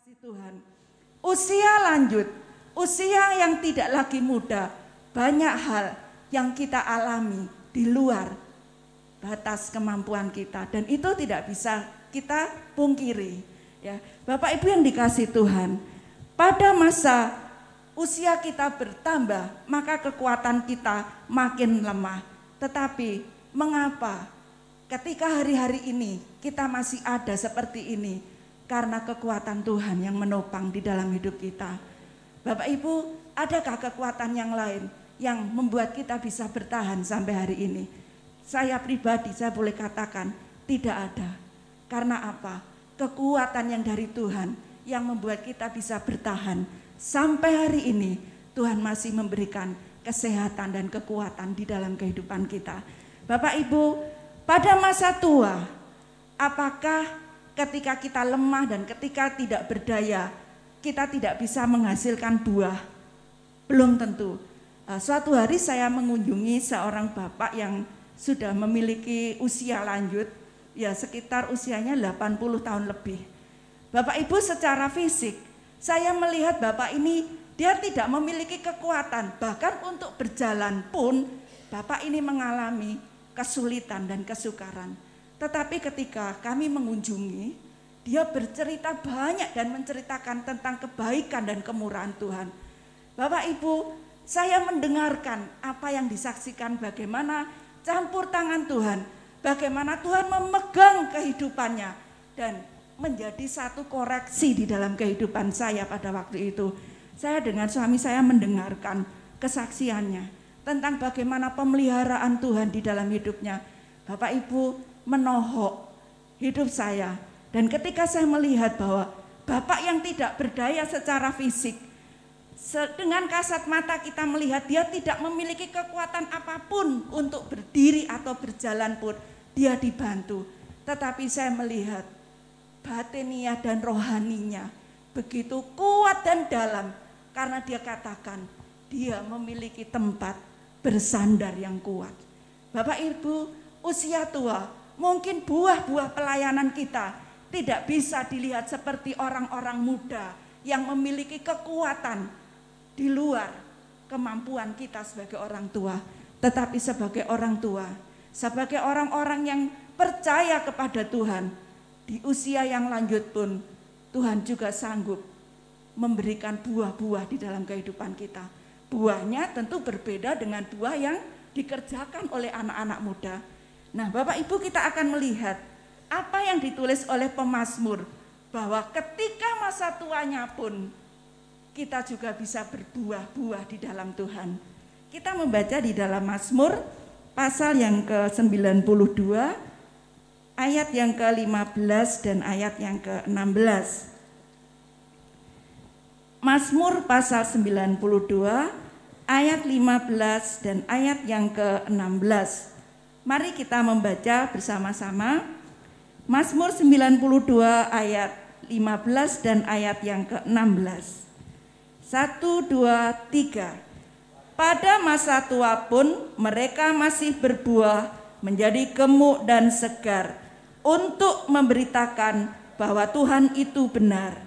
dikasihi Tuhan, usia lanjut, usia yang tidak lagi muda, banyak hal yang kita alami di luar batas kemampuan kita, dan itu tidak bisa kita pungkiri. Ya, Bapak Ibu yang dikasihi Tuhan, pada masa usia kita bertambah, maka kekuatan kita makin lemah. Tetapi mengapa ketika hari-hari ini kita masih ada seperti ini? Karena kekuatan Tuhan yang menopang di dalam hidup kita. Bapak Ibu, adakah kekuatan yang lain yang membuat kita bisa bertahan sampai hari ini? Saya pribadi, saya boleh katakan tidak ada. Karena apa? Kekuatan yang dari Tuhan yang membuat kita bisa bertahan sampai hari ini. Tuhan masih memberikan kesehatan dan kekuatan di dalam kehidupan kita. Bapak Ibu, pada masa tua, apakah ketika kita lemah dan ketika tidak berdaya, kita tidak bisa menghasilkan buah? Belum tentu. Suatu hari saya mengunjungi seorang bapak yang sudah memiliki usia lanjut, ya sekitar usianya 80 tahun lebih. Bapak Ibu, secara fisik, saya melihat bapak ini, dia tidak memiliki kekuatan, bahkan untuk berjalan pun bapak ini mengalami kesulitan dan kesukaran. Tetapi ketika kami mengunjungi, dia bercerita banyak dan menceritakan tentang kebaikan dan kemurahan Tuhan. Bapak Ibu, saya mendengarkan apa yang disaksikan, bagaimana campur tangan Tuhan, bagaimana Tuhan memegang kehidupannya dan menjadi satu koreksi di dalam kehidupan saya pada waktu itu. Saya dengan suami saya mendengarkan kesaksiannya tentang bagaimana pemeliharaan Tuhan di dalam hidupnya. Bapak Ibu, menohok hidup saya. Dan ketika saya melihat bahwa bapak yang tidak berdaya secara fisik, dengan kasat mata kita melihat dia tidak memiliki kekuatan apapun untuk berdiri atau berjalan pun, dia dibantu. Tetapi saya melihat batiniah dan rohaninya begitu kuat dan dalam, karena dia katakan dia memiliki tempat bersandar yang kuat. Bapak Ibu, usia tua, mungkin buah-buah pelayanan kita tidak bisa dilihat seperti orang-orang muda yang memiliki kekuatan di luar kemampuan kita sebagai orang tua. Tetapi sebagai orang tua, sebagai orang-orang yang percaya kepada Tuhan, di usia yang lanjut pun Tuhan juga sanggup memberikan buah-buah di dalam kehidupan kita. Buahnya tentu berbeda dengan buah yang dikerjakan oleh anak-anak muda. Nah, Bapak Ibu, kita akan melihat apa yang ditulis oleh pemazmur, bahwa ketika masa tuanya pun kita juga bisa berbuah-buah di dalam Tuhan. Kita membaca di dalam Mazmur pasal yang ke-92, ayat yang ke-15 dan ayat yang ke-16. Mazmur pasal 92, ayat 15 dan ayat yang ke-16. Mari kita membaca bersama-sama Mazmur 92 ayat 15 dan ayat yang ke-16. 1, 2, 3. Pada masa tua pun mereka masih berbuah menjadi gemuk dan segar, untuk memberitakan bahwa Tuhan itu benar,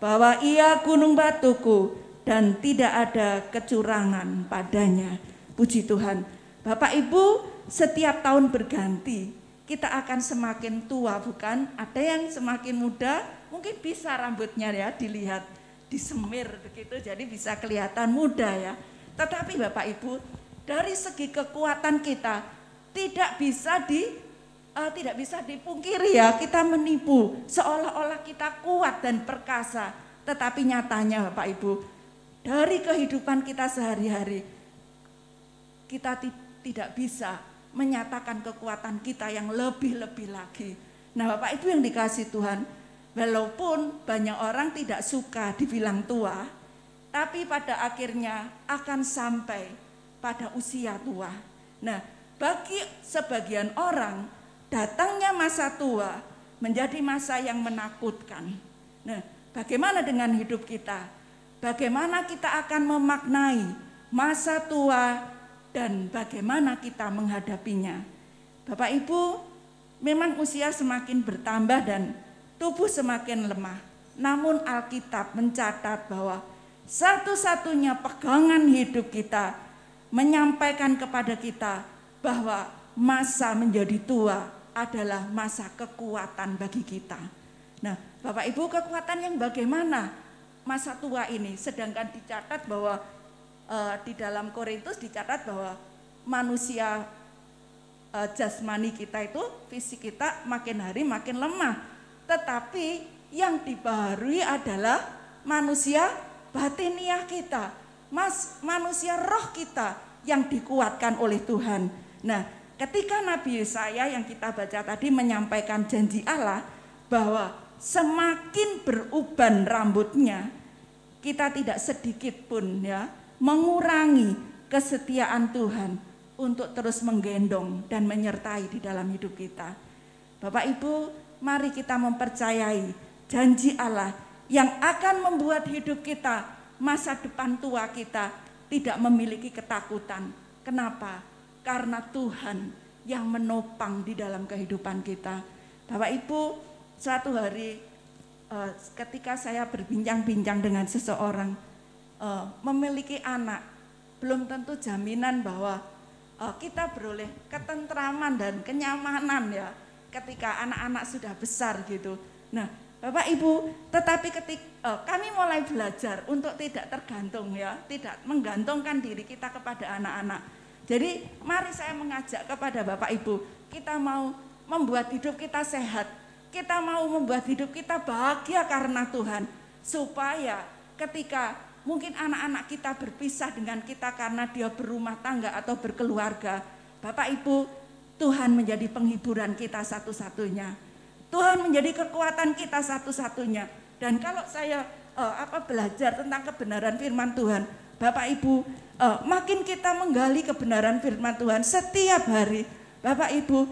bahwa Ia gunung batuku dan tidak ada kecurangan padanya. Puji Tuhan. Bapak Ibu, setiap tahun berganti, kita akan semakin tua, bukan? Ada yang semakin muda, mungkin bisa rambutnya ya dilihat, disemir begitu, jadi bisa kelihatan muda ya. Tetapi Bapak Ibu, dari segi kekuatan kita tidak bisa dipungkiri ya, kita menipu seolah-olah kita kuat dan perkasa. Tetapi nyatanya Bapak Ibu, dari kehidupan kita sehari-hari, kita tidak bisa menyatakan kekuatan kita yang lebih-lebih lagi. Nah, Bapak Ibu yang dikasihi Tuhan, walaupun banyak orang tidak suka dibilang tua, tapi pada akhirnya akan sampai pada usia tua. Nah, bagi sebagian orang, datangnya masa tua menjadi masa yang menakutkan. Nah, bagaimana dengan hidup kita? Bagaimana kita akan memaknai masa tua dan bagaimana kita menghadapinya? Bapak Ibu, memang usia semakin bertambah dan tubuh semakin lemah. Namun Alkitab mencatat bahwa satu-satunya pegangan hidup kita menyampaikan kepada kita bahwa masa menjadi tua adalah masa kekuatan bagi kita. Nah, Bapak Ibu, kekuatan yang bagaimana masa tua ini? Sedangkan dicatat bahwa di dalam Korintus dicatat bahwa manusia jasmani kita itu, fisik kita makin hari makin lemah. Tetapi yang dibaharui adalah manusia batiniah kita, manusia roh kita yang dikuatkan oleh Tuhan. Nah, ketika Nabi Yesaya yang kita baca tadi menyampaikan janji Allah bahwa semakin beruban rambutnya, kita tidak sedikit pun ya mengurangi kesetiaan Tuhan untuk terus menggendong dan menyertai di dalam hidup kita. Bapak Ibu, mari kita mempercayai janji Allah yang akan membuat hidup kita, masa depan tua kita tidak memiliki ketakutan. Kenapa? Karena Tuhan yang menopang di dalam kehidupan kita. Bapak Ibu, suatu hari ketika saya berbincang-bincang dengan seseorang, memiliki anak, belum tentu jaminan bahwa kita beroleh ketentraman dan kenyamanan ya ketika anak-anak sudah besar gitu. Nah, Bapak Ibu, tetapi ketika kami mulai belajar untuk tidak tergantung ya, tidak menggantungkan diri kita kepada anak-anak. Jadi mari saya mengajak kepada Bapak Ibu, kita mau membuat hidup kita sehat, kita mau membuat hidup kita bahagia karena Tuhan, supaya ketika mungkin anak-anak kita berpisah dengan kita karena dia berumah tangga atau berkeluarga, Bapak Ibu, Tuhan menjadi penghiburan kita satu-satunya. Tuhan menjadi kekuatan kita satu-satunya. Dan kalau saya belajar tentang kebenaran firman Tuhan, Bapak Ibu, makin kita menggali kebenaran firman Tuhan setiap hari, Bapak Ibu,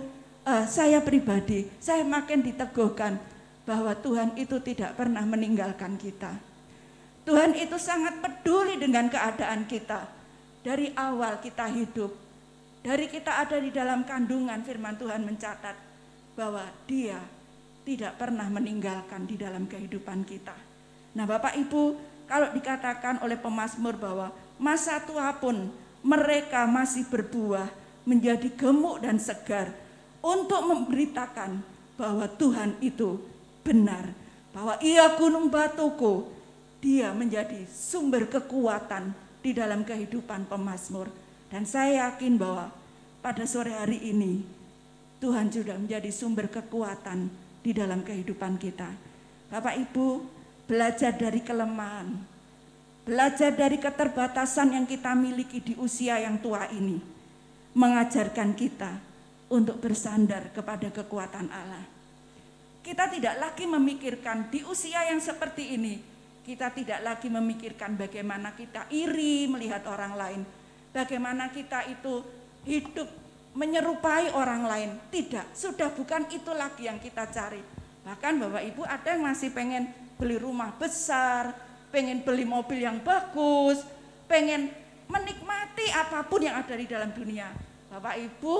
saya pribadi, saya makin diteguhkan bahwa Tuhan itu tidak pernah meninggalkan kita. Tuhan itu sangat peduli dengan keadaan kita. Dari awal kita hidup, dari kita ada di dalam kandungan, firman Tuhan mencatat bahwa Dia tidak pernah meninggalkan di dalam kehidupan kita. Nah, Bapak Ibu, kalau dikatakan oleh pemazmur bahwa masa tua pun mereka masih berbuah, menjadi gemuk dan segar, untuk memberitakan bahwa Tuhan itu benar, bahwa Ia gunung batuku, Dia menjadi sumber kekuatan di dalam kehidupan pemazmur. Dan saya yakin bahwa pada sore hari ini Tuhan sudah menjadi sumber kekuatan di dalam kehidupan kita. Bapak Ibu, belajar dari kelemahan, belajar dari keterbatasan yang kita miliki di usia yang tua ini, mengajarkan kita untuk bersandar kepada kekuatan Allah. Kita tidak lagi memikirkan di usia yang seperti ini, kita tidak lagi memikirkan bagaimana kita iri melihat orang lain, bagaimana kita itu hidup menyerupai orang lain. Tidak, sudah bukan itu lagi yang kita cari. Bahkan Bapak Ibu ada yang masih pengen beli rumah besar, pengen beli mobil yang bagus, pengen menikmati apapun yang ada di dalam dunia. Bapak Ibu,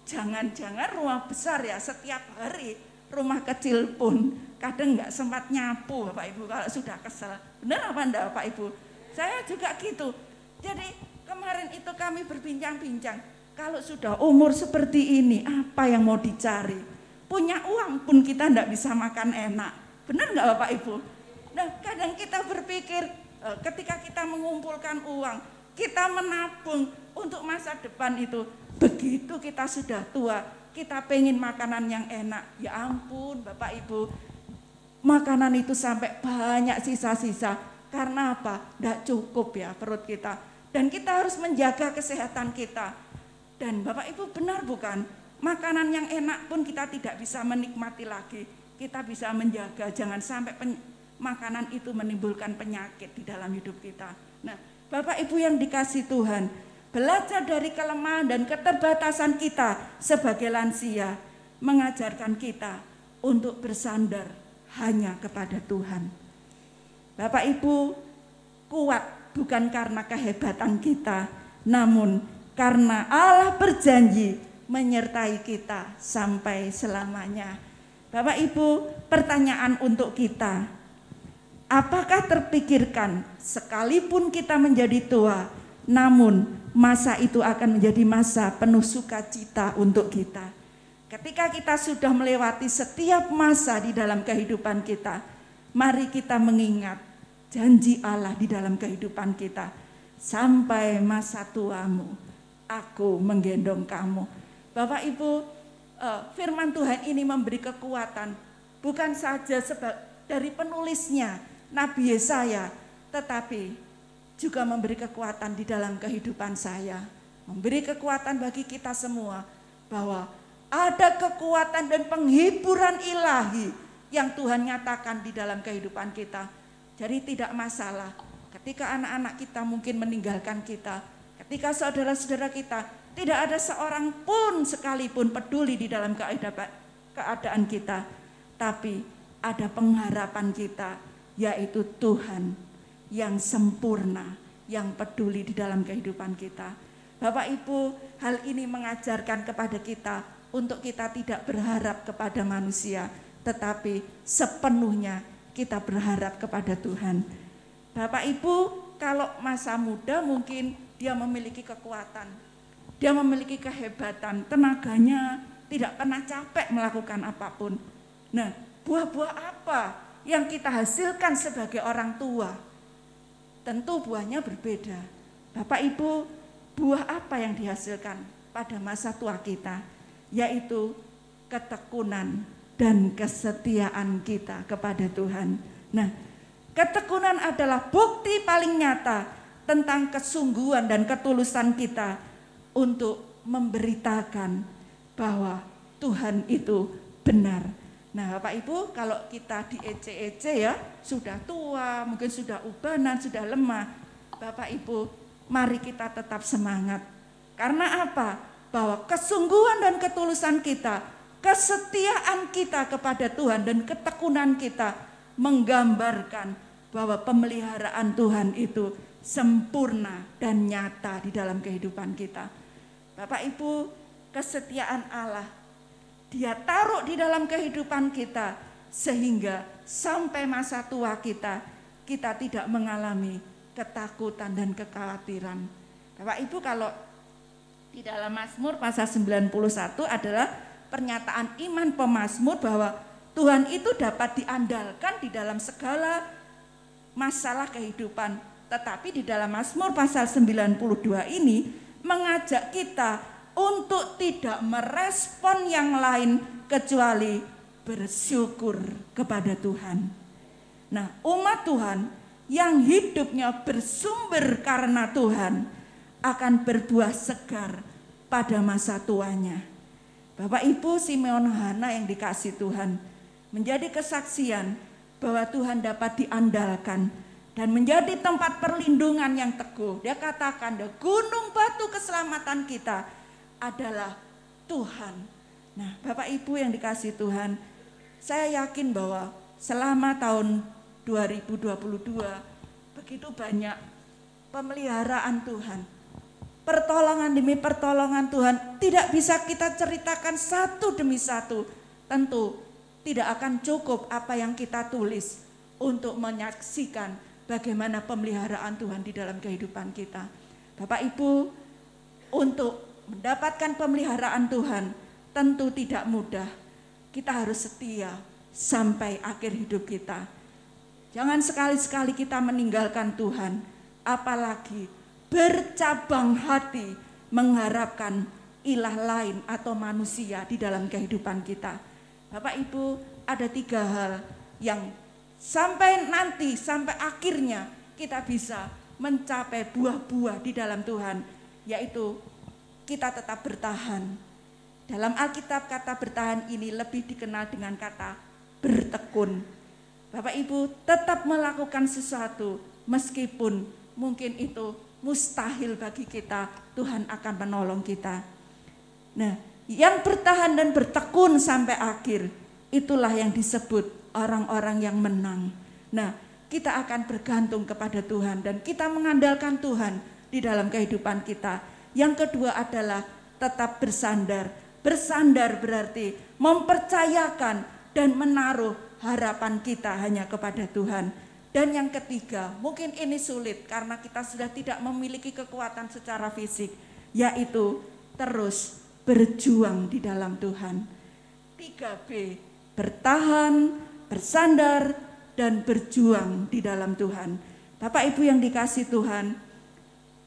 jangan-jangan rumah besar ya setiap hari, rumah kecil pun kadang nggak sempat nyapu Bapak Ibu kalau sudah kesel. Benar apa enggak Bapak Ibu? Saya juga gitu. Jadi kemarin itu kami berbincang-bincang, kalau sudah umur seperti ini apa yang mau dicari? Punya uang pun kita enggak bisa makan enak. Benar enggak Bapak Ibu? Nah, kadang kita berpikir ketika kita mengumpulkan uang, kita menabung untuk masa depan itu, begitu kita sudah tua, kita pengen makanan yang enak. Ya ampun Bapak Ibu, makanan itu sampai banyak sisa-sisa. Karena apa? Tidak cukup ya perut kita. Dan kita harus menjaga kesehatan kita. Dan Bapak Ibu benar bukan? Makanan yang enak pun kita tidak bisa menikmati lagi. Kita bisa menjaga jangan sampai makanan itu menimbulkan penyakit di dalam hidup kita. Nah, Bapak Ibu yang dikasih Tuhan, belajar dari kelemahan dan keterbatasan kita sebagai lansia, mengajarkan kita untuk bersandar hanya kepada Tuhan. Bapak Ibu, kuat bukan karena kehebatan kita, namun karena Allah berjanji menyertai kita sampai selamanya. Bapak Ibu, pertanyaan untuk kita, Apakah terpikirkan sekalipun kita menjadi tua, namun masa itu akan menjadi masa penuh sukacita untuk kita. Ketika kita sudah melewati setiap masa di dalam kehidupan kita, mari kita mengingat janji Allah di dalam kehidupan kita. Sampai masa tuamu, aku menggendong kamu. Bapak Ibu, firman Tuhan ini memberi kekuatan bukan saja dari penulisnya, Nabi Yesaya, tetapi juga memberi kekuatan di dalam kehidupan saya. Memberi kekuatan bagi kita semua bahwa ada kekuatan dan penghiburan ilahi yang Tuhan nyatakan di dalam kehidupan kita. Jadi tidak masalah ketika anak-anak kita mungkin meninggalkan kita, ketika saudara-saudara kita tidak ada seorang pun sekalipun peduli di dalam keadaan kita, tapi ada pengharapan kita, yaitu Tuhan yang sempurna, yang peduli di dalam kehidupan kita. Bapak Ibu, hal ini mengajarkan kepada kita untuk kita tidak berharap kepada manusia, tetapi sepenuhnya kita berharap kepada Tuhan. Bapak Ibu, kalau masa muda mungkin dia memiliki kekuatan, dia memiliki kehebatan, tenaganya tidak pernah capek melakukan apapun. Nah, buah-buah apa yang kita hasilkan sebagai orang tua? Tentu buahnya berbeda. Bapak Ibu, buah apa yang dihasilkan pada masa tua kita? Yaitu ketekunan dan kesetiaan kita kepada Tuhan. Nah, ketekunan adalah bukti paling nyata tentang kesungguhan dan ketulusan kita untuk memberitakan bahwa Tuhan itu benar. Nah, Bapak Ibu, kalau kita diece-ece ya, sudah tua, mungkin sudah ubanan, sudah lemah. Bapak Ibu, mari kita tetap semangat. Karena apa? Bahwa kesungguhan dan ketulusan kita, kesetiaan kita kepada Tuhan dan ketekunan kita menggambarkan bahwa pemeliharaan Tuhan itu sempurna dan nyata di dalam kehidupan kita. Bapak Ibu, kesetiaan Allah Dia taruh di dalam kehidupan kita sehingga sampai masa tua kita tidak mengalami ketakutan dan kekhawatiran. Bapak Ibu, kalau di dalam Mazmur pasal 91 adalah pernyataan iman pemazmur bahwa Tuhan itu dapat diandalkan di dalam segala masalah kehidupan. Tetapi di dalam Mazmur pasal 92 ini mengajak kita untuk tidak merespon yang lain kecuali bersyukur kepada Tuhan. Nah, umat Tuhan yang hidupnya bersumber karena Tuhan akan berbuah segar pada masa tuanya. Bapak Ibu, Simeon Hana yang dikasih Tuhan menjadi kesaksian bahwa Tuhan dapat diandalkan dan menjadi tempat perlindungan yang teguh. Dia katakan, gunung batu keselamatan kita adalah Tuhan. Nah, Bapak Ibu yang dikasih Tuhan, saya yakin bahwa selama tahun 2022 begitu banyak pemeliharaan Tuhan, pertolongan demi pertolongan Tuhan, tidak bisa kita ceritakan satu demi satu. Tentu tidak akan cukup apa yang kita tulis untuk menyaksikan bagaimana pemeliharaan Tuhan di dalam kehidupan kita. Bapak Ibu, untuk mendapatkan pemeliharaan Tuhan tentu tidak mudah. Kita harus setia sampai akhir hidup kita. Jangan sekali-sekali kita meninggalkan Tuhan, apalagi bercabang hati mengharapkan ilah lain atau manusia di dalam kehidupan kita. Bapak Ibu, ada 3 hal yang sampai nanti, sampai akhirnya kita bisa mencapai buah-buah di dalam Tuhan, yaitu kita tetap bertahan. Dalam Alkitab kata bertahan ini lebih dikenal dengan kata bertekun. Bapak Ibu, tetap melakukan sesuatu meskipun mungkin itu mustahil bagi kita, Tuhan akan menolong kita. Nah, yang bertahan dan bertekun sampai akhir, itulah yang disebut orang-orang yang menang. Nah, kita akan bergantung kepada Tuhan dan kita mengandalkan Tuhan di dalam kehidupan kita. Yang kedua adalah tetap bersandar. Bersandar berarti mempercayakan dan menaruh harapan kita hanya kepada Tuhan. Dan yang ketiga, mungkin ini sulit karena kita sudah tidak memiliki kekuatan secara fisik, yaitu terus berjuang di dalam Tuhan. 3B, bertahan, bersandar, dan berjuang di dalam Tuhan. Bapak Ibu yang dikasih Tuhan,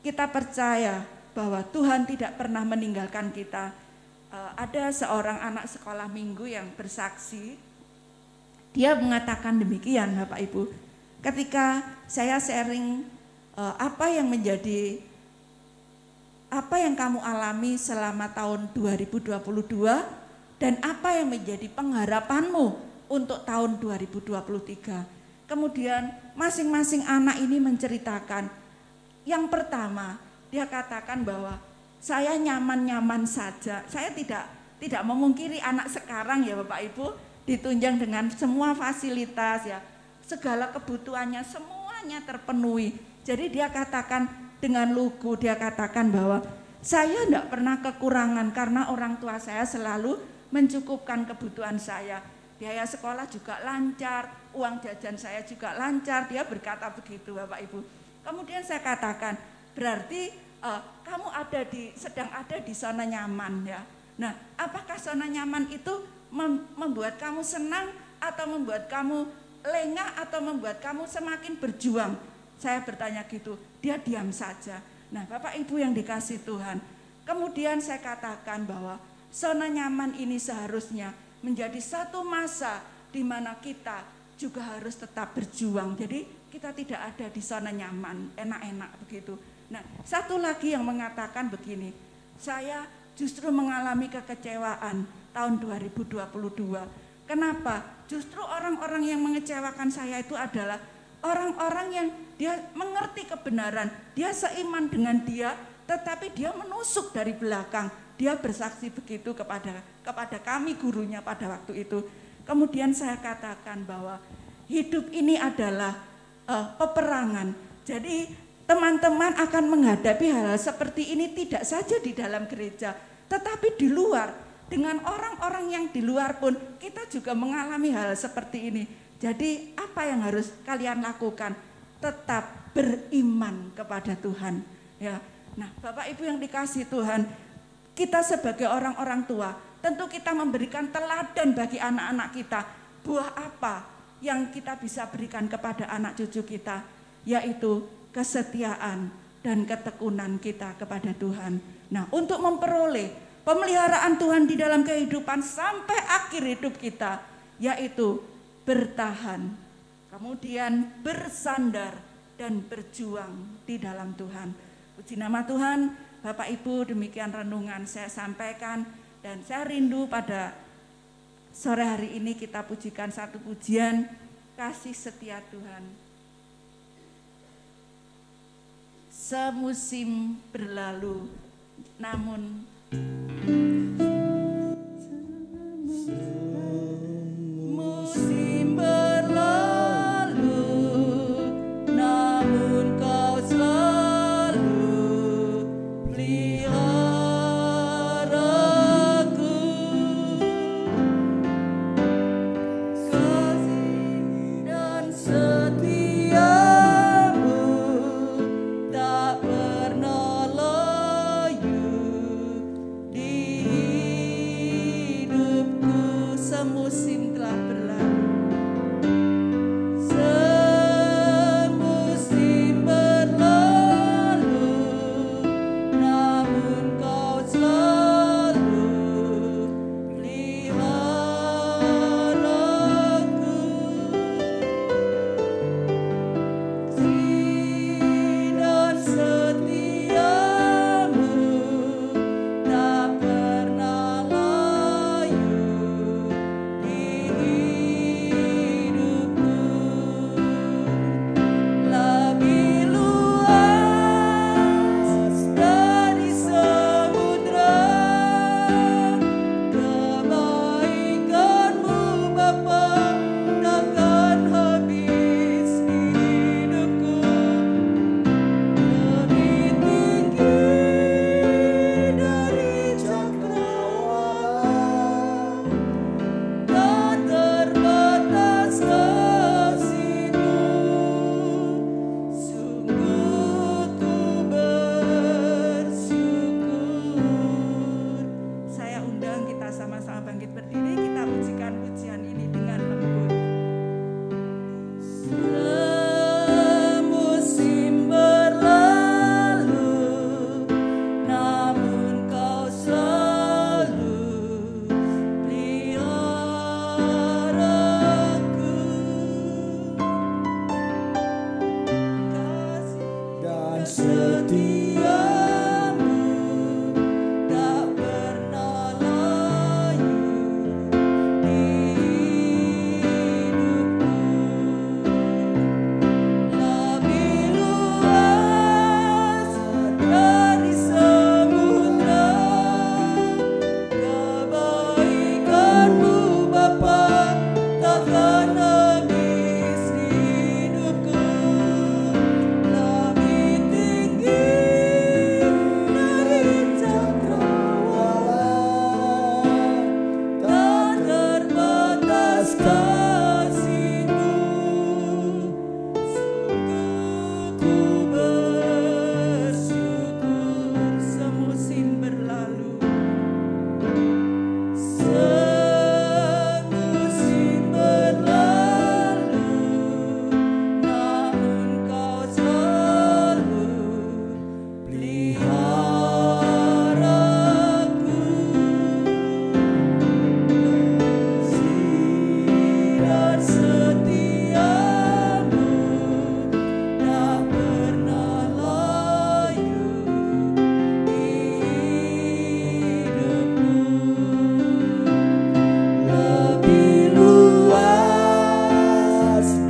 kita percaya bahwa Tuhan tidak pernah meninggalkan kita. Ada seorang anak sekolah minggu yang bersaksi, dia mengatakan demikian Bapak Ibu. Ketika saya sharing apa yang kamu alami selama tahun 2022 dan apa yang menjadi pengharapanmu untuk tahun 2023. Kemudian masing-masing anak ini menceritakan. Yang pertama, dia katakan bahwa saya nyaman-nyaman saja. Saya tidak memungkiri anak sekarang ya Bapak Ibu ditunjang dengan semua fasilitas ya. Segala kebutuhannya semuanya terpenuhi. Jadi dia katakan dengan lugu, dia katakan bahwa saya tidak pernah kekurangan karena orang tua saya selalu mencukupkan kebutuhan saya. Biaya sekolah juga lancar, uang jajan saya juga lancar. Dia berkata begitu Bapak Ibu. Kemudian saya katakan, berarti kamu sedang ada di zona nyaman ya. Nah, apakah zona nyaman itu membuat kamu senang atau membuat kamu lengah atau membuat kamu semakin berjuang? Saya bertanya gitu, dia diam saja. Nah Bapak Ibu yang dikasih Tuhan, kemudian saya katakan bahwa zona nyaman ini seharusnya menjadi satu masa di mana kita juga harus tetap berjuang. Jadi kita tidak ada di zona nyaman, enak-enak begitu. Nah satu lagi yang mengatakan begini, saya justru mengalami kekecewaan tahun 2022. Kenapa? Justru orang-orang yang mengecewakan saya itu adalah orang-orang yang dia mengerti kebenaran, dia seiman dengan dia, tetapi dia menusuk dari belakang. Dia bersaksi begitu kepada kami gurunya pada waktu itu. Kemudian saya katakan bahwa hidup ini adalah peperangan. Jadi teman-teman akan menghadapi hal-hal seperti ini tidak saja di dalam gereja, tetapi di luar. Dengan orang-orang yang di luar pun kita juga mengalami hal seperti ini. Jadi apa yang harus kalian lakukan? Tetap beriman kepada Tuhan. Ya. Nah Bapak Ibu yang dikasih Tuhan, kita sebagai orang-orang tua, tentu kita memberikan teladan bagi anak-anak kita. Buah apa yang kita bisa berikan kepada anak cucu kita? Yaitu kesetiaan dan ketekunan kita kepada Tuhan. Nah untuk memperoleh pemeliharaan Tuhan di dalam kehidupan sampai akhir hidup kita, yaitu bertahan, kemudian bersandar dan berjuang di dalam Tuhan. Puji nama Tuhan, Bapak Ibu, demikian renungan saya sampaikan dan saya rindu pada sore hari ini kita pujikan satu pujian, kasih setia Tuhan. Semusim berlalu, namun musim berlalu, namun kau selalu peliharaku. Kasih dan setiamu tak pernah layu di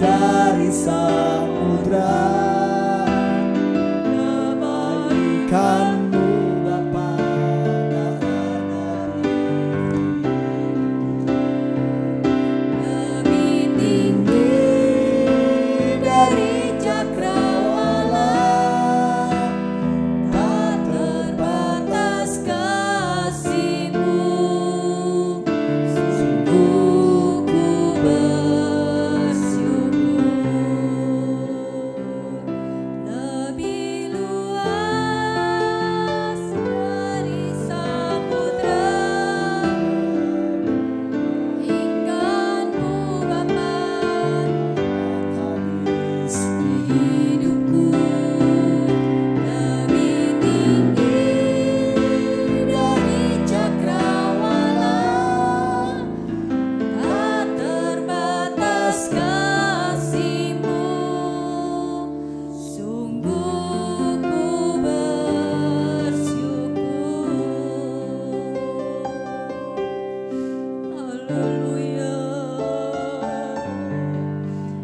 dari samudra, kebaikanmu Bapa tak ada lebih tinggi dari cakrawala, tak terbatas kasih-Mu. Sungguh ku bersyukur, lebih luas dari samudra, ikan-Mu Bapa habis di hidupku, lebih tinggi dari cakrawala, tak terbatas kasih-Mu. Sungguh ku bersyukur. Haleluya,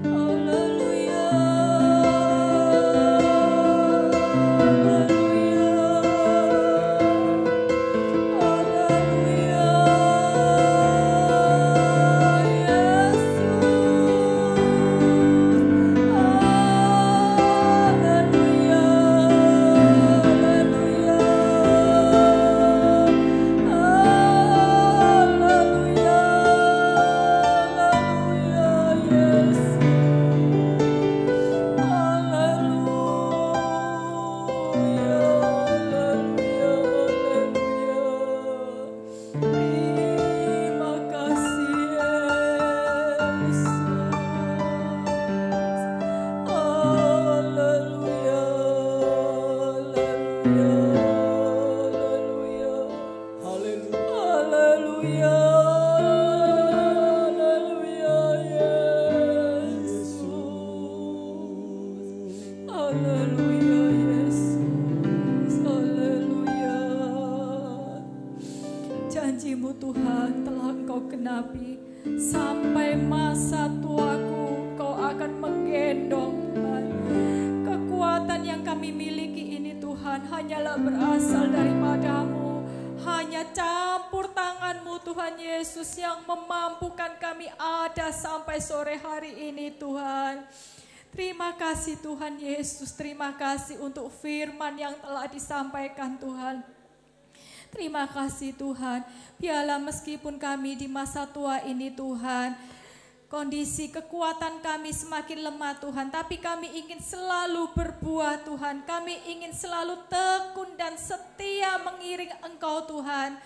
haleluya, haleluya, Terima kasih Yesus. Haleluya, haleluya, haleluya, haleluya, haleluya, Yesus. Haleluya, Yesus. Haleluya. Janji-Mu Tuhan telah Engkau genapi. Sampai masa tuaku Engkau akan menggendong Tuhan. Kekuatan yang kami miliki ini Tuhan hanyalah berasal daripada-Mu. Hanya campur tangan-Mu Tuhan Yesus yang memampukan kami ada sampai sore hari ini Tuhan. Terima kasih Tuhan Yesus, terima kasih untuk firman yang telah disampaikan Tuhan. Terima kasih Tuhan, biarlah meskipun kami di masa tua ini Tuhan, kondisi kekuatan kami semakin lemah Tuhan, tapi kami ingin selalu berbuah Tuhan, kami ingin selalu tekun dan setia mengiring Engkau Tuhan.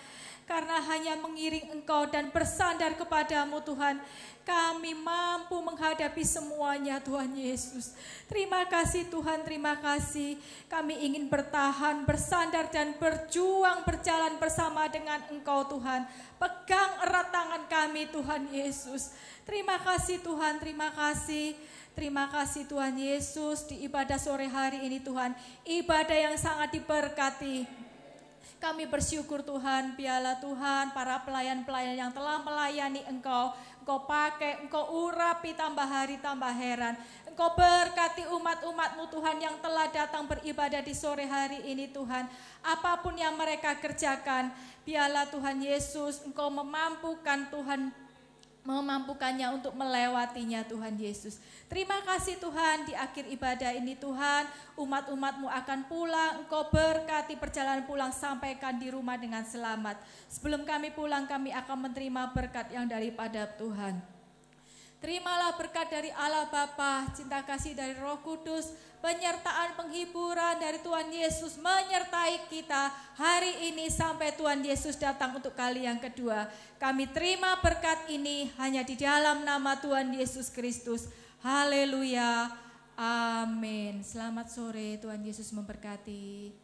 Karena hanya mengiring Engkau dan bersandar kepadamu Tuhan, kami mampu menghadapi semuanya Tuhan Yesus. Terima kasih Tuhan, terima kasih. Kami ingin bertahan, bersandar dan berjuang berjalan bersama dengan Engkau Tuhan. Pegang erat tangan kami Tuhan Yesus. Terima kasih Tuhan, terima kasih. Terima kasih Tuhan Yesus di ibadah sore hari ini Tuhan. Ibadah yang sangat diberkati. Kami bersyukur Tuhan, biarlah Tuhan para pelayan-pelayan yang telah melayani Engkau, Engkau pakai, Engkau urapi tambah hari tambah heran. Engkau berkati umat-umat-Mu Tuhan yang telah datang beribadah di sore hari ini Tuhan. Apapun yang mereka kerjakan, biarlah Tuhan Yesus Engkau memampukan Tuhan, memampukannya untuk melewatinya Tuhan Yesus. Terima kasih Tuhan, di akhir ibadah ini Tuhan, umat-umat-Mu akan pulang, Engkau berkati perjalanan pulang, sampaikan di rumah dengan selamat. Sebelum kami pulang, kami akan menerima berkat yang daripada Tuhan. Terimalah berkat dari Allah Bapa, cinta kasih dari Roh Kudus, penyertaan penghiburan dari Tuhan Yesus menyertai kita hari ini sampai Tuhan Yesus datang untuk kali yang kedua. Kami terima berkat ini hanya di dalam nama Tuhan Yesus Kristus. Haleluya. Amin. Selamat sore, Tuhan Yesus memberkati.